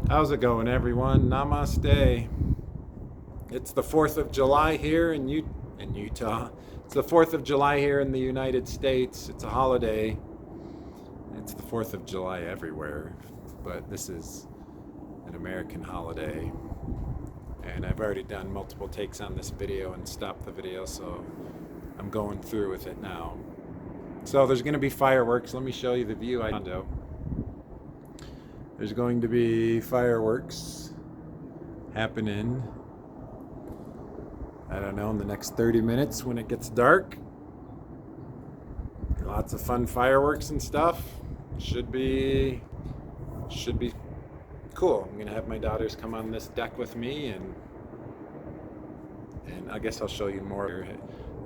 How's it going, everyone? Namaste. It's the 4th of July here in Utah. It's the 4th of July here in the United States. It's a holiday. It's the 4th of July everywhere, but this is an American holiday. And I've already done multiple takes on this video and stopped the video, so I'm going through with it now. So there's going to be fireworks. Let me show you the view I condo. There's going to be fireworks happening, I don't know, in the next 30 minutes when it gets dark. Lots of fun fireworks and stuff. Should be cool. I'm gonna have my daughters come on this deck with me, and I guess I'll show you more.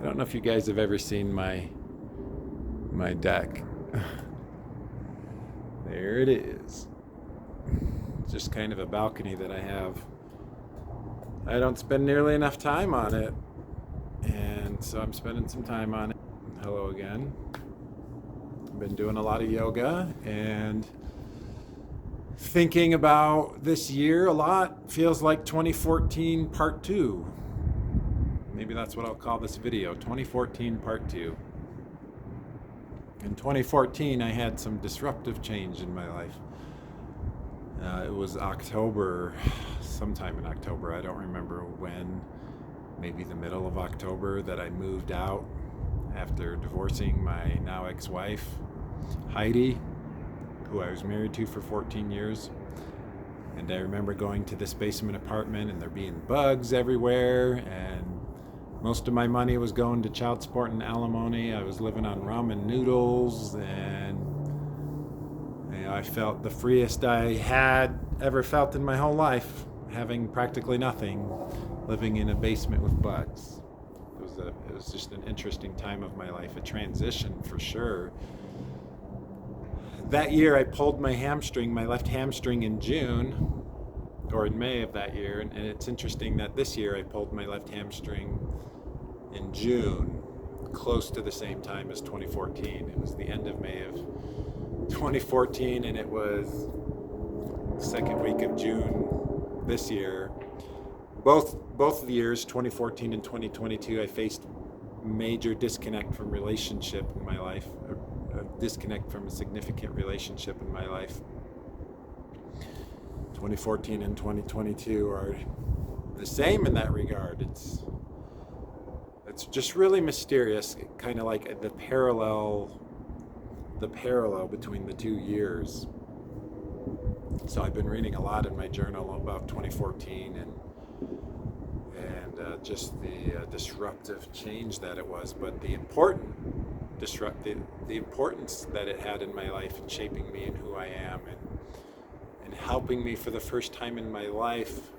I don't know if you guys have ever seen my deck. There it is. Just kind of a balcony that I have. I don't spend nearly enough time on it, and so I'm spending some time on it. Hello again. I've been doing a lot of yoga and thinking about this year a lot. Feels like 2014 part 2. Maybe that's what I'll call this video, 2014 part 2. In 2014, I had some disruptive change in my life. It was October, sometime in October, I don't remember when, maybe the middle of October, that I moved out after divorcing my now ex-wife, Heidi, who I was married to for 14 years. And I remember going to this basement apartment and there being bugs everywhere, and most of my money was going to child support and alimony. I was living on ramen noodles, and I felt the freest I had ever felt in my whole life, having practically nothing, living in a basement with bugs. It was just an interesting time of my life, a transition for sure. That year I pulled my left hamstring in June, or in May of that year, and it's interesting that this year I pulled my left hamstring in June, close to the same time as 2014. It was the end of May of 2014, and it was the second week of June this year. Both of the years, 2014 and 2022, I faced major disconnect from relationship in my life, a disconnect from a significant relationship in my life. 2014 and 2022 are the same in that regard. It's just really mysterious, kind of like the parallel between the 2 years. So I've been reading a lot in my journal about 2014 and just the disruptive change that it was, but the importance that it had in my life and shaping me and who I am, and helping me for the first time in my life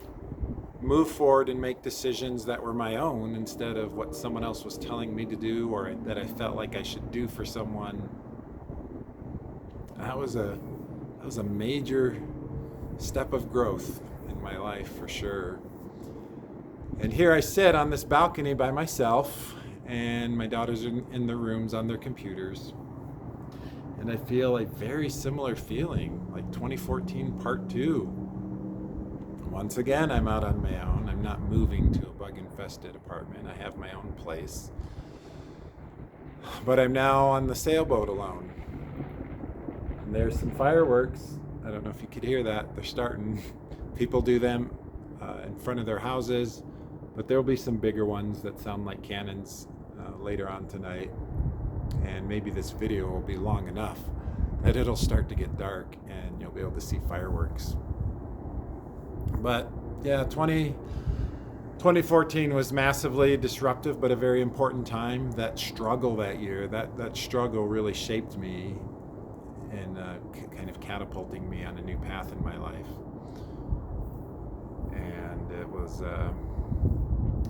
move forward and make decisions that were my own instead of what someone else was telling me to do or that I felt like I should do for someone. That was a major step of growth in my life for sure. And here I sit on this balcony by myself, and my daughters are in their rooms on their computers, and I feel a very similar feeling, like 2014 part 2. Once again, I'm out on my own. I'm not moving to a bug-infested apartment. I have my own place. But I'm now on the sailboat alone. And there's some fireworks. I don't know if you could hear that. They're starting. People do them in front of their houses, but there'll be some bigger ones that sound like cannons later on tonight. And maybe this video will be long enough that it'll start to get dark and you'll be able to see fireworks. But yeah, 2014 was massively disruptive, but a very important time. That struggle that year, that struggle really shaped me and kind of catapulting me on a new path in my life. And it was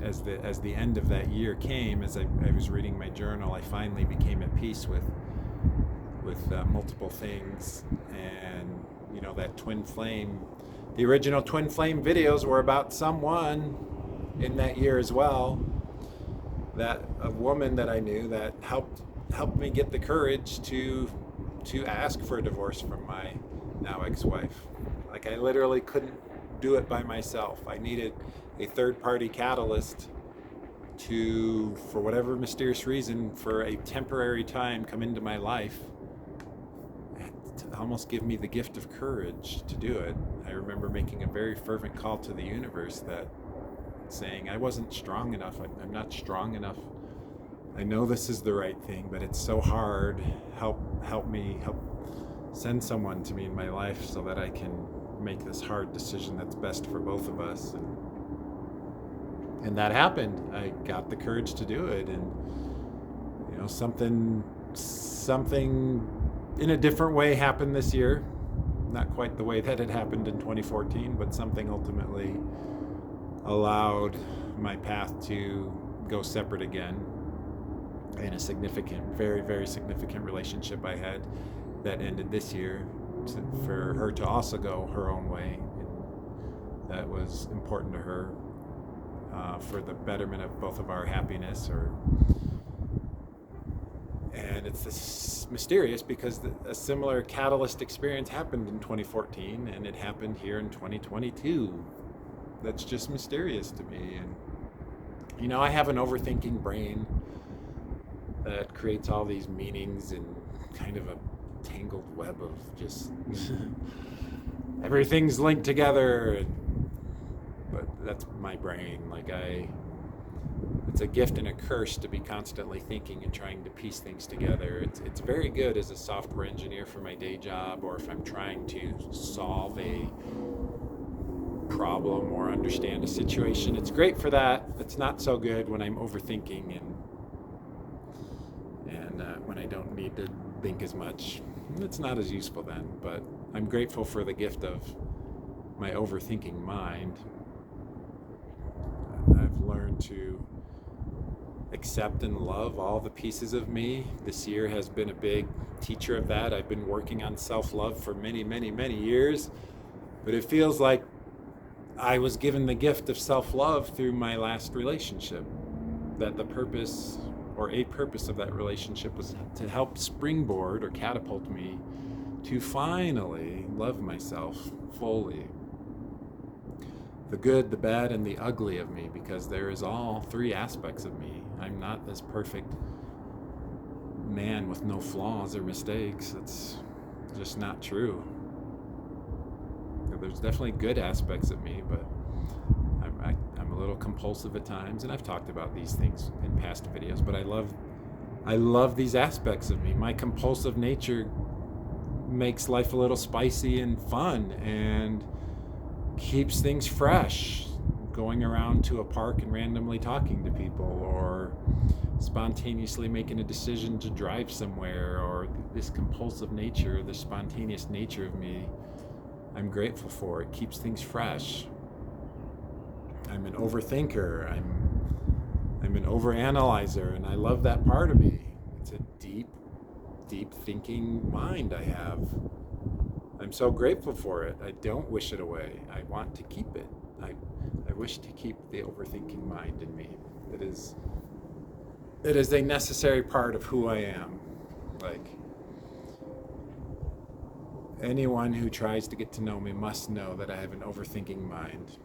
as the end of that year came, as I was reading my journal, I finally became at peace with multiple things. And that twin flame, the original twin flame videos were about someone in that year as well, that a woman that I knew that helped me get the courage to ask for a divorce from my now ex-wife. I Like I literally couldn't do it by myself. I needed a third-party catalyst to, for whatever mysterious reason, for a temporary time come into my life to almost give me the gift of courage to do it. I remember making a very fervent call to the universe that saying I wasn't strong enough. I'm not strong enough. I know this is the right thing, but it's so hard. Help me, help send someone to me in my life so that I can make this hard decision that's best for both of us. And that happened. I got the courage to do it, and something in a different way happened this year. Not quite the way that it happened in 2014, but something ultimately allowed my path to go separate again. In a significant, very, very significant relationship I had that ended this year, for her to also go her own way. And that was important to her, for the betterment of both of our happiness. And it's this mysterious because a similar catalyst experience happened in 2014 and it happened here in 2022. That's just mysterious to me. And I have an overthinking brain that creates all these meanings and kind of a tangled web of just everything's linked together. But that's my brain. It's a gift and a curse to be constantly thinking and trying to piece things together. It's very good as a software engineer for my day job, or if I'm trying to solve a problem or understand a situation. It's great for that. It's not so good when I'm overthinking and when I don't need to think as much. It's not as useful then, but I'm grateful for the gift of my overthinking mind. I've learned to accept and love all the pieces of me. This year has been a big teacher of that. I've been working on self-love for many, many, many years, but it feels like I was given the gift of self-love through my last relationship. That the purpose, or a purpose of that relationship, was to help springboard or catapult me to finally love myself fully. The good, the bad, and the ugly of me, because there is all three aspects of me. I'm not this perfect man with no flaws or mistakes. It's just not true. There's definitely good aspects of me, but I'm a little compulsive at times, and I've talked about these things in past videos, but I love these aspects of me. My compulsive nature makes life a little spicy and fun and keeps things fresh. Going around to a park and randomly talking to people, or spontaneously making a decision to drive somewhere, or this compulsive nature, the spontaneous nature of me, I'm grateful for. It keeps things fresh. I'm an overthinker. I'm an overanalyzer, and I love that part of me. It's a deep, deep thinking mind I have. I'm so grateful for it. I don't wish it away. I want to keep it. I wish to keep the overthinking mind in me. It is a necessary part of who I am. Anyone who tries to get to know me must know that I have an overthinking mind.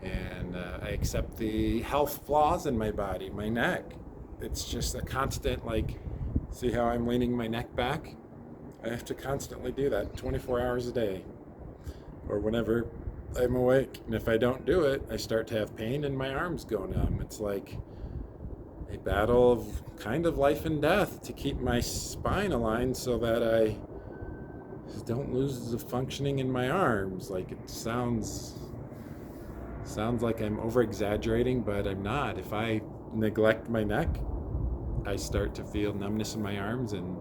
And I accept the health flaws in my body, my neck. It's just a constant, see how I'm leaning my neck back? I have to constantly do that 24 hours a day, or whenever I'm awake. And if I don't do it, I start to have pain and my arms go numb. It's like a battle of kind of life and death to keep my spine aligned so that I don't lose the functioning in my arms. It sounds like I'm over exaggerating, but I'm not. If I neglect my neck, I start to feel numbness in my arms and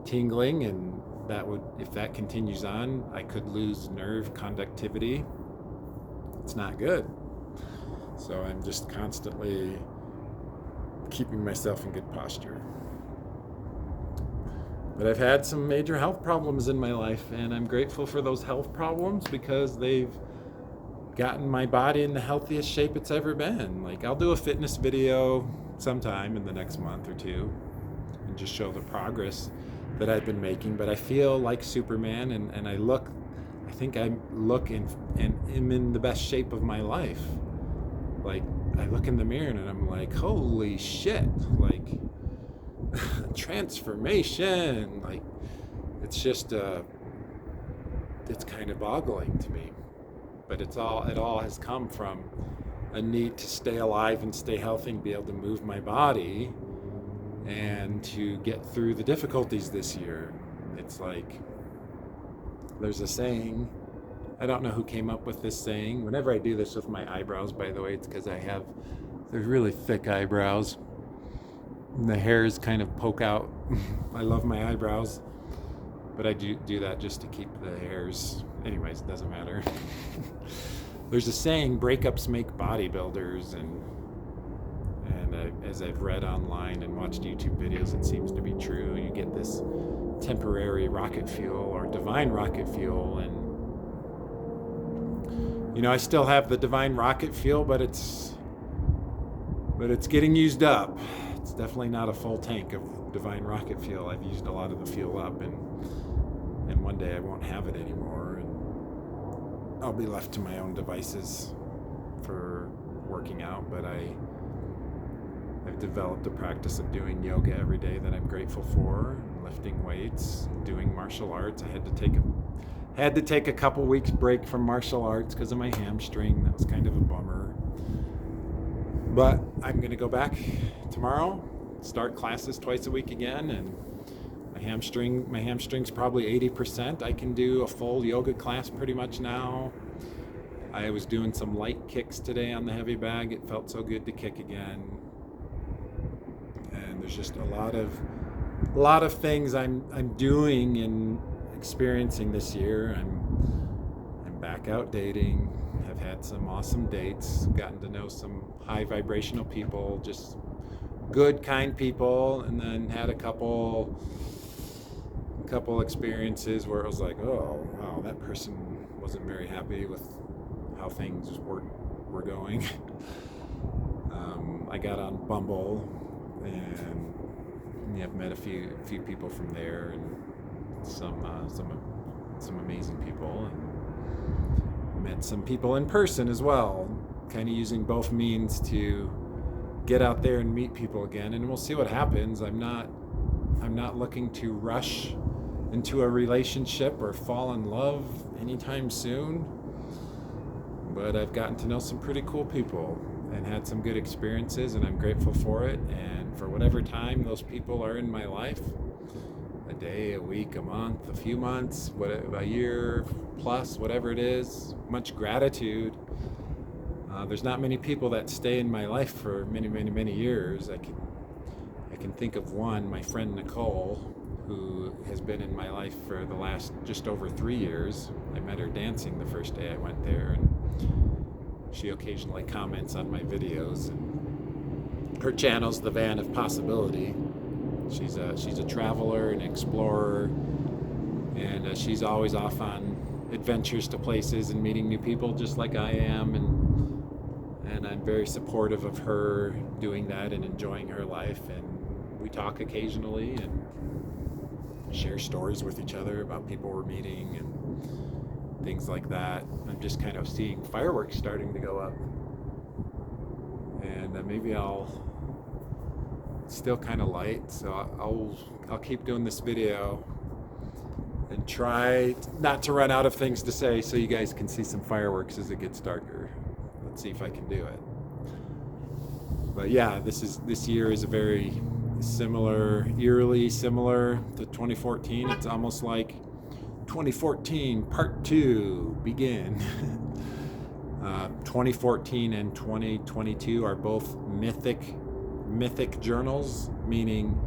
tingling, and if that continues on, I could lose nerve conductivity. It's not good. So I'm just constantly keeping myself in good posture. But I've had some major health problems in my life, and I'm grateful for those health problems because they've gotten my body in the healthiest shape it's ever been. I'll do a fitness video sometime in the next month or two and just show the progress that I've been making, but I feel like Superman, and I think I look and am in the best shape of my life. Like, I look in the mirror and I'm like, holy shit, like, transformation. Like, it's just, it's kind of boggling to me. But it all has come from a need to stay alive and stay healthy and be able to move my body and to get through the difficulties this year. It's like, there's a saying, I don't know who came up with this saying. Whenever I do this with my eyebrows, by the way, it's because they're really thick eyebrows. And the hairs kind of poke out. I love my eyebrows, but I do that just to keep the hairs. Anyways, it doesn't matter. There's a saying, breakups make bodybuilders, and as I've read online and watched YouTube videos, it seems to be true. You get this temporary rocket fuel or divine rocket fuel, and I still have the divine rocket fuel, but it's getting used up. It's definitely not a full tank of divine rocket fuel. I've used a lot of the fuel up, and one day I won't have it anymore, and I'll be left to my own devices for working out. But I've developed a practice of doing yoga every day that I'm grateful for, lifting weights, doing martial arts. I had to take a couple weeks break from martial arts because of my hamstring. That was kind of a bummer. But I'm going to go back tomorrow, start classes twice a week again, and my hamstring's probably 80%. I can do a full yoga class pretty much now. I was doing some light kicks today on the heavy bag. It felt so good to kick again. And there's just a lot of things I'm doing and experiencing this year. I'm back out dating. I've had some awesome dates, gotten to know some high vibrational people, just good, kind people, and then had a couple experiences where it was like, oh wow, that person wasn't very happy with how things were going. I got on Bumble, and I've met a few people from there, and some amazing people, and met some people in person as well, kind of using both means to get out there and meet people again, and we'll see what happens. I'm not looking to rush into a relationship or fall in love anytime soon, but I've gotten to know some pretty cool people and had some good experiences, and I'm grateful for it. And for whatever time those people are in my life, a day, a week, a month, a few months, a year plus, whatever it is, much gratitude. There's not many people that stay in my life for many, many, many years. I can think of one, my friend Nicole, who has been in my life for the last just over 3 years. I met her dancing the first day I went there, and she occasionally comments on my videos. And her channel's The Van of Possibility. She's a traveler, an explorer, and she's always off on adventures to places and meeting new people, just like I am. And I'm very supportive of her doing that and enjoying her life. And we talk occasionally and share stories with each other about people we're meeting and things like that. I'm just kind of seeing fireworks starting to go up, and maybe it's still kind of light, so I'll keep doing this video and try not to run out of things to say, so you guys can see some fireworks as it gets darker. Let's see if I can do it. But yeah, this year is a very eerily similar to 2014. It's almost like 2014 part 2 begin. 2014 and 2022 are both mythic journals, meaning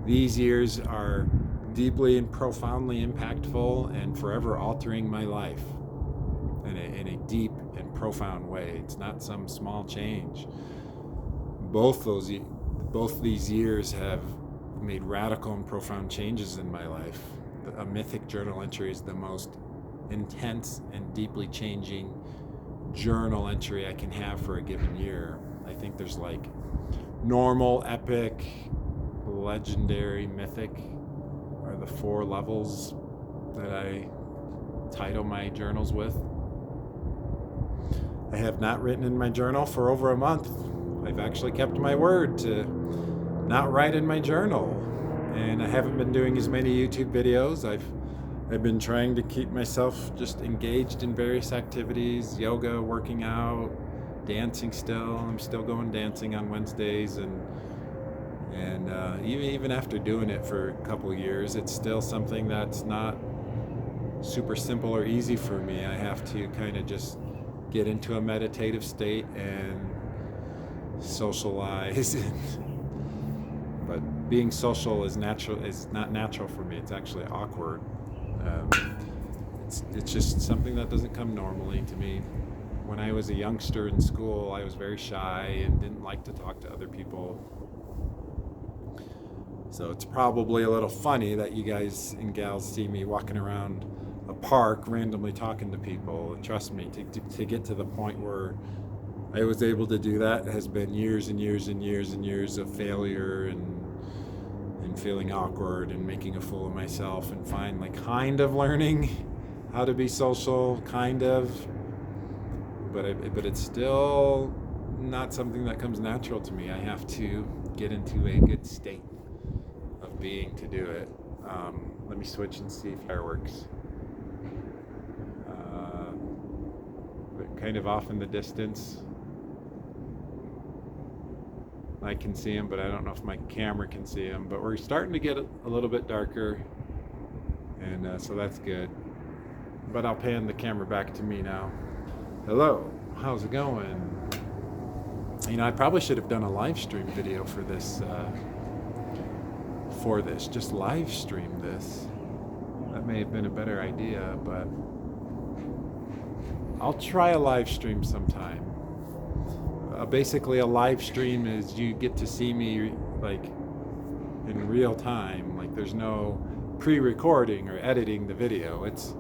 these years are deeply and profoundly impactful and forever altering my life in a deep and profound way. It's not some small change. Both these years have made radical and profound changes in my life. A mythic journal entry is the most intense and deeply changing journal entry I can have for a given year. I think there's like normal, epic, legendary, mythic are the the 4 levels that I title my journals with. I have not written in my journal for over a month. I've actually kept my word to not write in my journal. And I haven't been doing as many YouTube videos. I've been trying to keep myself just engaged in various activities, yoga, working out, dancing still. I'm still going dancing on Wednesdays, and even after doing it for a couple years, it's still something that's not super simple or easy for me. I have to kind of just get into a meditative state and socialize. But being social is not natural for me. It's actually awkward. It's just something that doesn't come normally to me. When I was a youngster in school, I was very shy and didn't like to talk to other people. So it's probably a little funny that you guys and gals see me walking around a park randomly talking to people. And trust me, to get to the point where I was able to do that has been years and years and years and years of failure and feeling awkward and making a fool of myself, and finally kind of learning how to be social, kind of. But it's still not something that comes natural to me. I have to get into a good state of being to do it. Let me switch and see if fireworks. Kind of off in the distance. I can see them, but I don't know if my camera can see them. But we're starting to get a little bit darker, and so that's good. But I'll pan the camera back to me now. Hello, how's it going? I probably should have done a live stream video for this. Just live stream this. That may have been a better idea, but I'll try a live stream sometime. Basically, a live stream is you get to see me like in real time. Like there's no pre-recording or editing the video. It's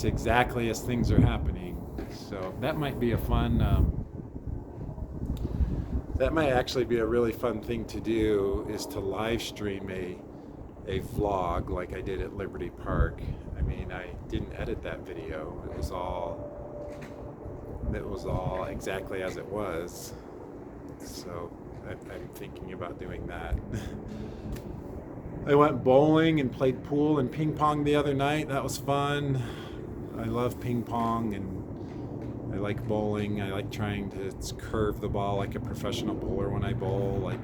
exactly as things are happening. So that might be a fun. That might actually be a really fun thing to do, is to live stream a vlog like I did at Liberty Park. I mean, I didn't edit that video. It was all exactly as it was. So I'm thinking about doing that. I went bowling and played pool and ping pong the other night. That was fun. I love ping pong, and I like bowling. I like trying to curve the ball like a professional bowler when I bowl. Like,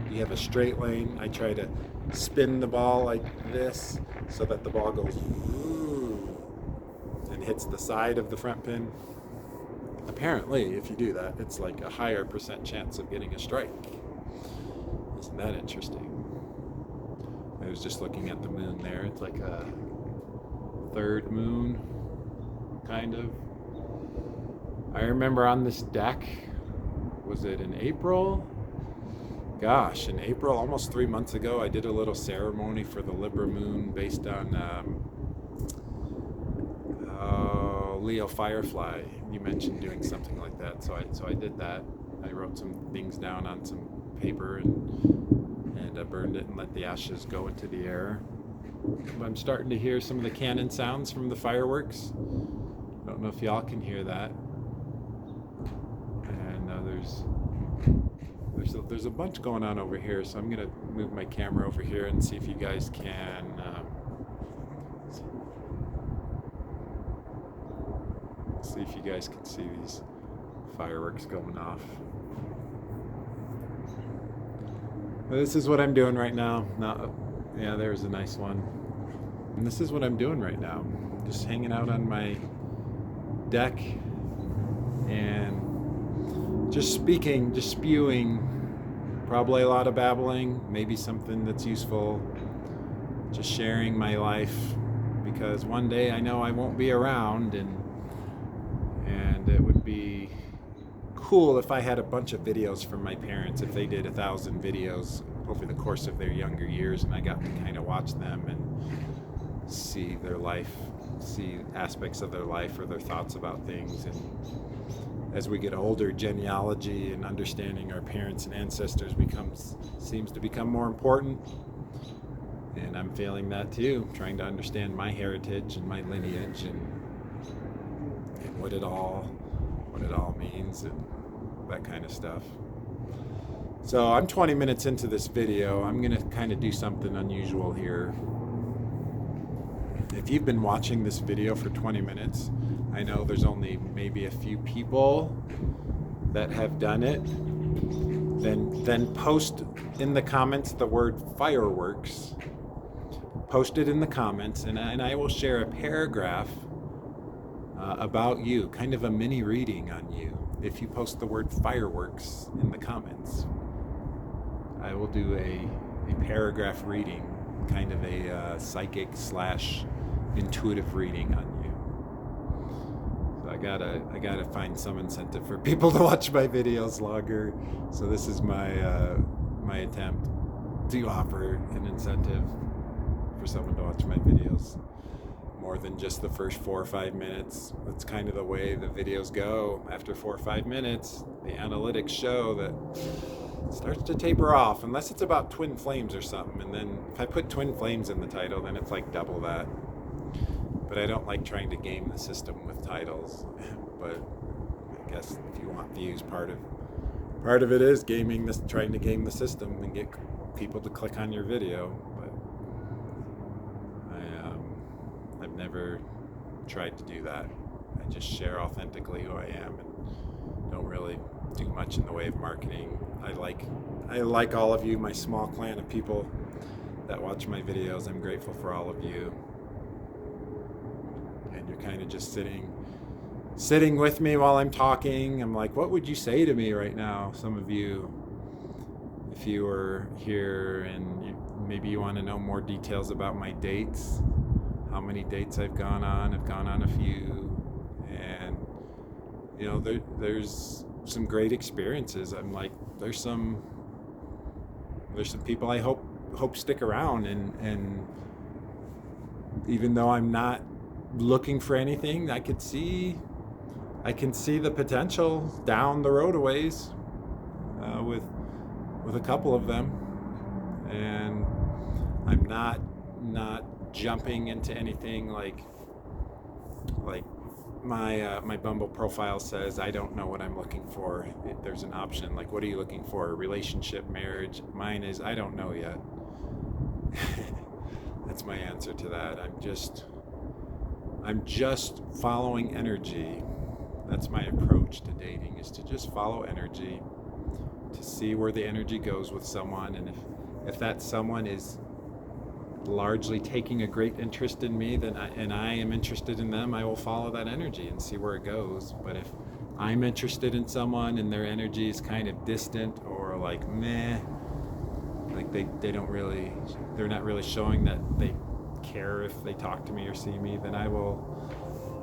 you have a straight lane. I try to spin the ball like this so that the ball goes and hits the side of the front pin. Apparently, if you do that, it's like a higher % chance of getting a strike. Isn't that interesting? I was just looking at the moon there. It's like a third moon, kind of. I remember on this deck, was it in April? Gosh, in April, almost 3 months ago, I did a little ceremony for the Libra moon based on Leo Firefly. You mentioned doing something like that, so I did that. I wrote some things down on some paper and burned it and let the ashes go into the air. I'm starting to hear some of the cannon sounds from the fireworks. I don't know if y'all can hear that. And there's a bunch going on over here, so I'm gonna move my camera over here and see if you guys can see these fireworks going off. But this is what I'm doing right now. Yeah, there's a nice one. And this is what I'm doing right now. Just hanging out on my deck and just speaking, just spewing. Probably a lot of babbling, maybe something that's useful. Just sharing my life, because one day I know I won't be around, and it would be cool if I had a bunch of videos from my parents, if they did 1,000 videos over the course of their younger years, and I got to kind of watch them and see their life, see aspects of their life or their thoughts about things. And as we get older, genealogy and understanding our parents and ancestors seems to become more important. And I'm feeling that too, trying to understand my heritage and my lineage and what it all means and that kind of stuff. So I'm 20 minutes into this video. I'm going to kind of do something unusual here. If you've been watching this video for 20 minutes, I know there's only maybe a few people that have done it. Then post in the comments the word fireworks. Post it in the comments, and I will share a paragraph about you, kind of a mini reading on you. If you post the word fireworks in the comments, I will do a paragraph reading, kind of a psychic / intuitive reading on you. So I gotta find some incentive for people to watch my videos longer. So this is my attempt to offer an incentive for someone to watch my videos more than just the first 4 or 5 minutes. That's kind of the way the videos go. After 4 or 5 minutes, the analytics show that it starts to taper off, unless it's about twin flames or something. And then if I put twin flames in the title, then it's like double that. But I don't like trying to game the system with titles. But I guess if you want views, part of it is trying to game the system and get people to click on your video. But I've never tried to do that. I just share authentically who I am and don't really do much in the way of marketing. I like all of you, my small clan of people that watch my videos. I'm grateful for all of you. And you're kind of just sitting with me while I'm talking. I'm like, what would you say to me right now? Some of you, if you were here and maybe you want to know more details about my dates, how many dates I've gone on. I've gone on a few, and there's some great experiences. I'm like, there's some people I hope stick around, and even though I'm not looking for anything, I can see the potential down the road a ways with a couple of them, and I'm not jumping into anything like my Bumble profile says. I don't know what I'm looking for. There's an option like, what are you looking for? A relationship, marriage? Mine is, I don't know yet. That's my answer to that. I'm just following energy. That's my approach to dating, is to just follow energy, to see where the energy goes with someone. And if that someone is largely taking a great interest in me, then I am interested in them, I will follow that energy and see where it goes. But if I'm interested in someone and their energy is kind of distant or like meh, like they're not really showing that they care if they talk to me or see me, then I will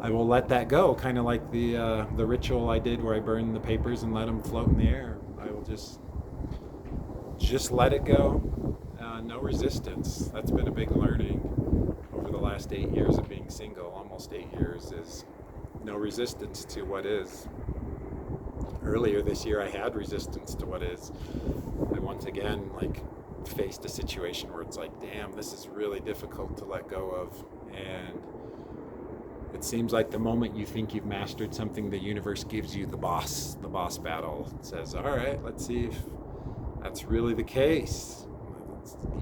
let that go. Kind of like the ritual I did where I burned the papers and let them float in the air. I will just let it go. No resistance. That's been a big learning over the last 8 years of being single, almost 8 years, is no resistance to what is. Earlier this year I had resistance to what is. I once again faced a situation where it's like, damn, this is really difficult to let go of. And it seems like the moment you think you've mastered something, the universe gives you the boss battle. It says, all right, let's see if that's really the case.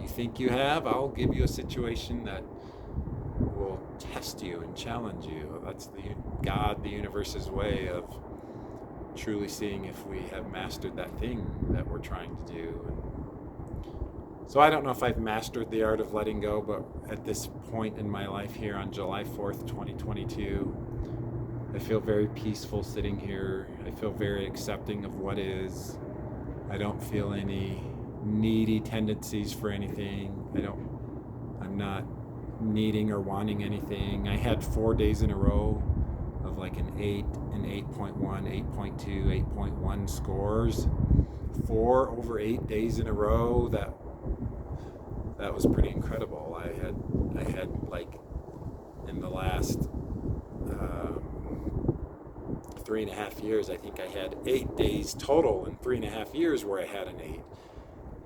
You think you have? I'll give you a situation that will test you and challenge you. That's the universe's way of truly seeing if we have mastered that thing that we're trying to do. So I don't know if I've mastered the art of letting go, but at this point in my life here on July 4th, 2022, I feel very peaceful sitting here. I feel very accepting of what is. I don't feel any needy tendencies for anything. I'm not needing or wanting anything. I had 4 days in a row of like an 8, an 8.1, 8.2, 8.1 scores. 4 over 8 days in a row. That was pretty incredible. I had like in the last 3.5 years, I think I had 8 days total in 3.5 years where I had an 8.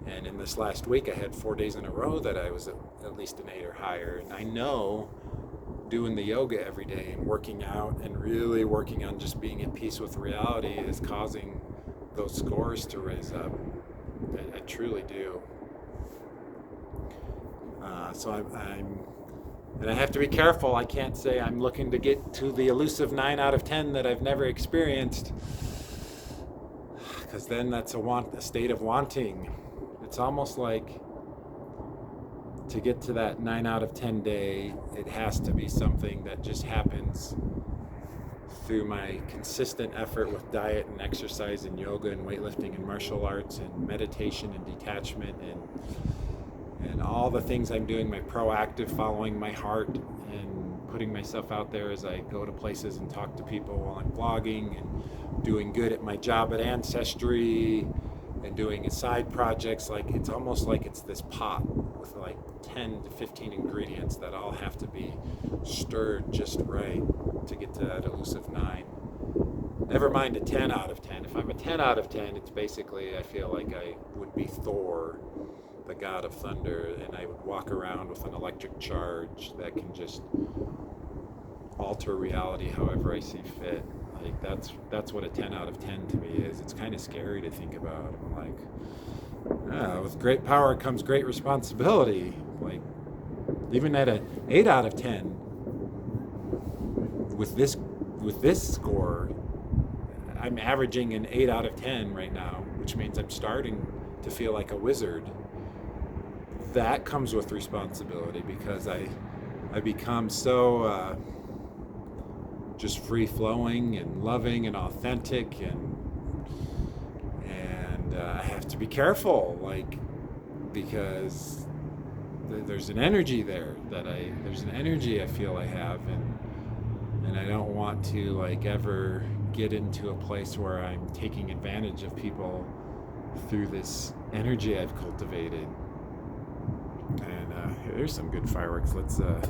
And in this last week, I had 4 days in a row that I was at least an 8 or higher. And I know doing the yoga every day and working out and really working on just being at peace with reality is causing those scores to raise up. I truly do. And I have to be careful. I can't say I'm looking to get to the elusive 9 out of 10 that I've never experienced, because then that's a state of wanting. It's almost like to get to that 9 out of 10 day, it has to be something that just happens through my consistent effort with diet and exercise and yoga and weightlifting and martial arts and meditation and detachment and all the things I'm doing, my proactive following my heart and putting myself out there as I go to places and talk to people while I'm vlogging and doing good at my job at Ancestry and doing side projects. Like, it's almost like it's this pot with like 10 to 15 ingredients that all have to be stirred just right to get to that elusive 9. Never mind a 10 out of 10. If I'm a 10 out of 10, it's basically, I feel like I would be Thor, the god of thunder, and I would walk around with an electric charge that can just alter reality however I see fit. Like, that's what a 10 out of 10 to me is. It's kind of scary to think about. I'm like, with great power comes great responsibility. Like, even at an 8 out of 10, with this score, I'm averaging an 8 out of 10 right now, which means I'm starting to feel like a wizard. That comes with responsibility, because I become so just free-flowing and loving and authentic, and I have to be careful, like, because there's an energy there there's an energy I feel I have, and I don't want to, like, ever get into a place where I'm taking advantage of people through this energy I've cultivated. And there's some good fireworks. Let's I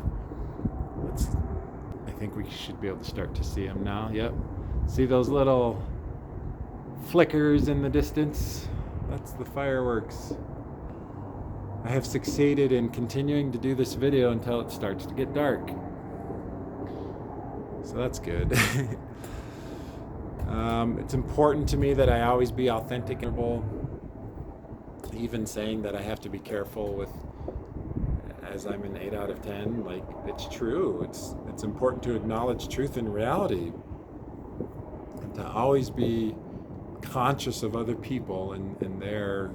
think we should be able to start to see them now. Yep. See those little flickers in the distance? That's the fireworks. I have succeeded in continuing to do this video until it starts to get dark. So that's good. It's important to me that I always be authentic and vulnerable. Even saying that I have to be careful with, as I'm an 8 out of 10, like, it's true. It's important to acknowledge truth and reality, and to always be conscious of other people and their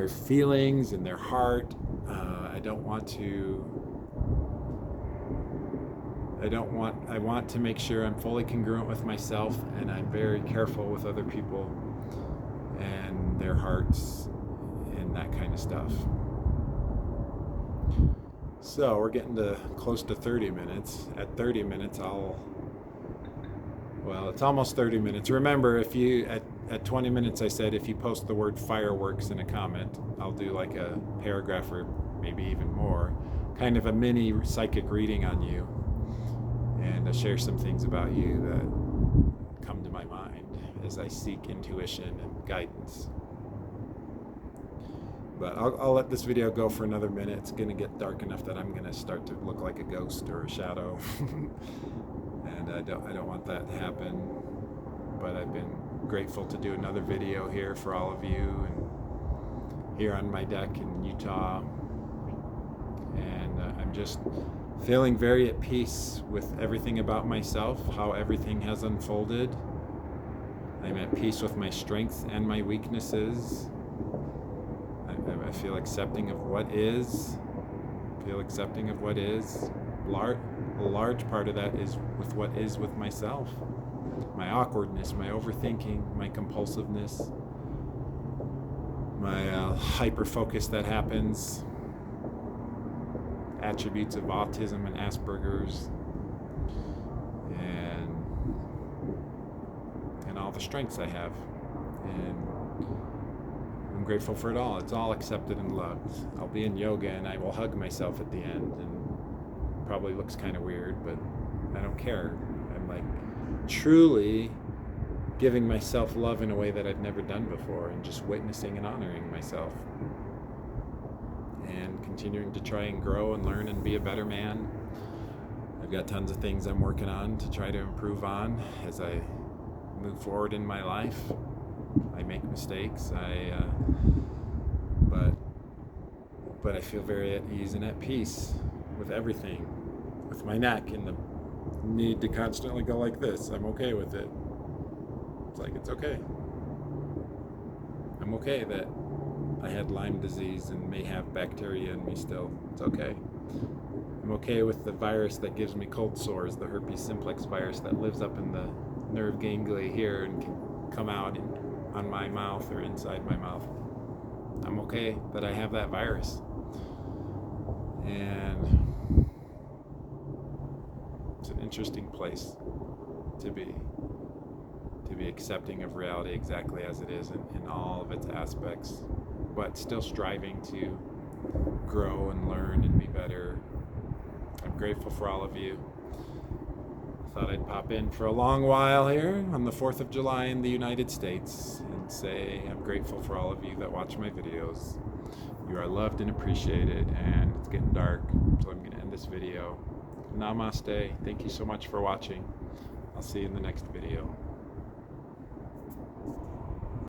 feelings and their heart. I want to make sure I'm fully congruent with myself, and I'm very careful with other people and their hearts and that kind of stuff. So we're getting to close to 30 minutes. At 30 minutes, it's almost 30 minutes. Remember, if you, at 20 minutes, I said if you post the word fireworks in a comment, I'll do like a paragraph or maybe even more, kind of a mini psychic reading on you, and share some things about you that come to my mind as I seek intuition and guidance. But I'll let this video go for another minute. It's going to get dark enough that I'm going to start to look like a ghost or a shadow. And I don't want that to happen. But I've been grateful to do another video here for all of you, and here on my deck in Utah. And I'm just feeling very at peace with everything about myself, how everything has unfolded. I'm at peace with my strengths and my weaknesses. I feel accepting of what is. A large part of that is with what is with myself. My awkwardness, my overthinking, my compulsiveness, my hyper-focus that happens, attributes of autism and Asperger's, and all the strengths I have. And I'm grateful for it all. It's all accepted and loved. I'll be in yoga and I will hug myself at the end, and probably looks kind of weird, but I don't care. I'm like truly giving myself love in a way that I've never done before, and just witnessing and honoring myself. And continuing to try and grow and learn and be a better man. I've got tons of things I'm working on to try to improve on as I move forward in my life. I make mistakes, but I feel very at ease and at peace with everything. With my neck and the need to constantly go like this, I'm okay with it. It's like, it's okay. I'm okay that I had Lyme disease and may have bacteria in me still. It's okay. I'm okay with the virus that gives me cold sores, the herpes simplex virus that lives up in the nerve ganglia here and can come out on my mouth or inside my mouth. I'm okay that I have that virus. And it's an interesting place to be accepting of reality exactly as it is in all of its aspects, but still striving to grow and learn and be better. I'm grateful for all of you. Thought I'd pop in for a long while here on the 4th of July in the United States and say I'm grateful for all of you that watch my videos. You are loved and appreciated, and it's getting dark, so I'm going to end this video. Namaste. Thank you so much for watching. I'll see you in the next video.